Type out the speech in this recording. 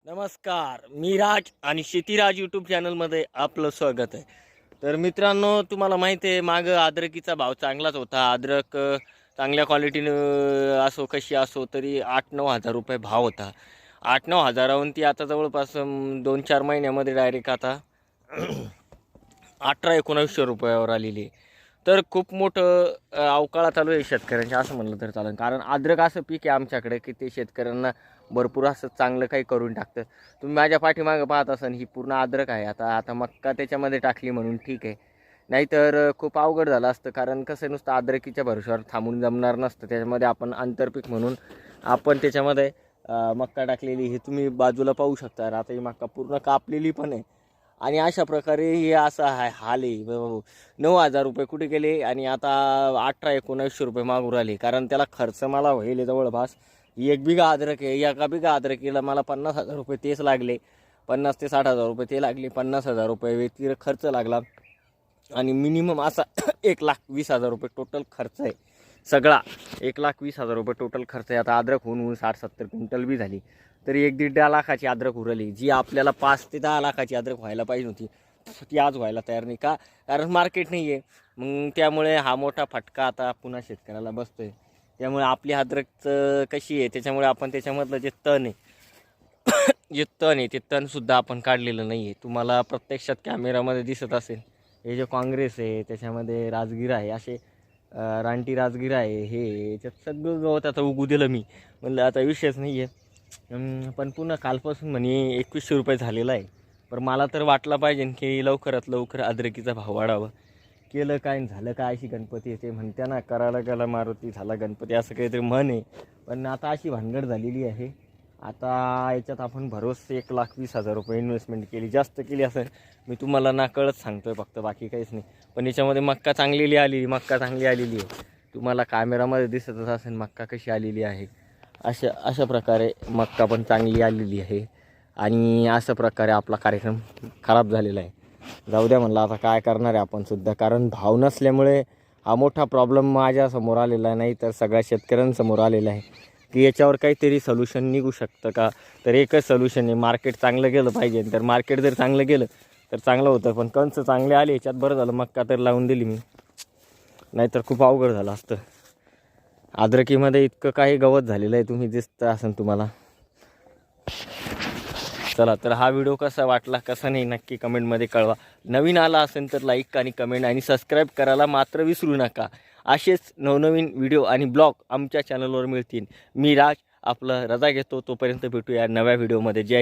नमस्कार, मी राज आणि शेतीराज यूट्यूब चॅनलमध्ये आपलं स्वागत आहे. तर मित्रांनो, तुम्हाला माहिती आहे मागं अद्रकीचा भाव चांगलाच होता. अद्रक चांगल्या क्वालिटीनं असो कशी असो तरी 8-9 हजार रुपये भाव होता. 8-9 हजाराहून ती आता जवळपास 2-4 महिन्यामध्ये डायरेक्ट आता 18-1900 रुपयावर आलेली आहे. तर खूप मोठं अवकाळा चालू आहे शेतकऱ्यांच्या असं म्हणलं तर चालेल. कारण अद्रक असं पीक आहे आमच्याकडे की ते शेतकऱ्यांना भरपूर असं चांगलं काही करून टाकतं. तुम्ही माझ्या पाठीमागं पाहत असाल ही पूर्ण अद्रक आहे. आता मक्का त्याच्यामध्ये टाकली म्हणून ठीक आहे, नाहीतर खूप अवघड झालं असतं. कारण कसं नुसतं अद्रकीच्या भरोश्यावर थांबून जमणार नसतं. त्याच्यामध्ये आपण आंतरपीक म्हणून आपण त्याच्यामध्ये मक्का टाकलेली हे तुम्ही बाजूला पाहू शकता. आता ही मक्का पूर्ण कापलेली पण आहे आणि अशा प्रकारे हे असं आहे हाल आहे. 9,000 रुपये कुठे गेले आणि आता 18-1900 रुपये मागून राहिले. कारण त्याला खर्च मला होईल जवळपास 1 बिघा अद्रक आहे. एका बिघा अद्रकीला मला 50,000 रुपये तेच लागले. 50 ते 60,000 रुपये ते लागले. 50,000 रुपये व्यतिरिक्त खर्च लागला आणि मिनिमम असा 1,20,000 रुपये टोटल खर्च आहे सगळा. 1,20,000 रुपये टोटल खर्च आहे. आता अद्रक होऊन 60-70 क्विंटल बी झाली तरी 1-1.5 लाखाची अद्रक उरली, जी आपल्याला 5 ते 10 लाखाची अद्रक व्हायला पाहिजे होती ती आज व्हायला तयार नाही. का? कारण मार्केट नाही आहे. मग त्यामुळे हा मोठा फटका आता पुन्हा शेतकऱ्याला बसतोय. त्यामुळे आपली अद्रकचं कशी आहे त्याच्यामुळे आपण त्याच्यामधलं जे तण आहे जे तण आहे ते तणसुद्धा आपण काढलेलं नाही आहे. तुम्हाला प्रत्यक्षात कॅमेरामध्ये दिसत असेल हे जे काँग्रेस आहे त्याच्यामध्ये राजगिरा आहे, असे रानटी राजगिरा आहे, हे याच्यात सगळं गवत आता उगू दिलं मी. म्हणलं आता विषयच नाही आहे. पण पुन्हा कालपासून म्हणे 2100 रुपये झालेला आहे. पण मला तर वाटलं पाहिजे की लवकरात लवकर अद्रकीचा भाव वाढावा. केलं काय झालं काय, अशी गणपती येते म्हणते ना, करायला गेला मारुती झाला गणपती, असं काहीतरी म्हण आहे. पण आता अशी भानगड झालेली आहे. आता याच्यात आपण भरोसे 1,20,000 रुपये इन्व्हेस्टमेंट केली, जास्त केली असं मी तुम्हाला ना कळत सांगतोय फक्त, बाकी काहीच नाही. पण याच्यामध्ये मक्का चांगली आलेली आहे. तुम्हाला कॅमेरामध्ये दिसतच असेल मक्का कशी आलेली आहे. अशा प्रकारे मक्का पण चांगली आलेली आहे. आणि अशा प्रकारे आपला कार्यक्रम खराब झालेला आहे. जाऊ द्या म्हणलं, आता काय करणार आहे आपण सुद्धा. कारण भाव नसल्यामुळे हा मोठा प्रॉब्लेम माझ्यासमोर आलेला नाही तर सगळ्या शेतकऱ्यांसमोर आलेला आहे की याच्यावर काहीतरी सोल्युशन निघू शकतं का. तर एकच सोल्युशन आहे, मार्केट चांगलं गेलं पाहिजे. तर मार्केट जर चांगलं गेलं तर चांगलं होतं. पण कंस चांगले आले याच्यात बरं झालं मक्का तर लावून दिली मी, नाहीतर खूप अवघड झालं असतं. अद्रकीमध्ये इतकं काही गवत झालेलं आहे, तुम्ही दिसतं असेल तुम्हाला. चला, तर हा व्हिडिओ कसा वाटला कसा नाही नक्की कमेंटमध्ये कळवा. नवीन आला असेल तर लाईक आणि कमेंट आणि सबस्क्राईब करायला मात्र विसरू नका. असेच नवनवीन व्हिडिओ आणि ब्लॉग आमच्या चॅनलवर मिळतील. मी राज आपलं रजा घेतो, तोपर्यंत भेटूया नव्या व्हिडिओमध्ये. जय हिंद.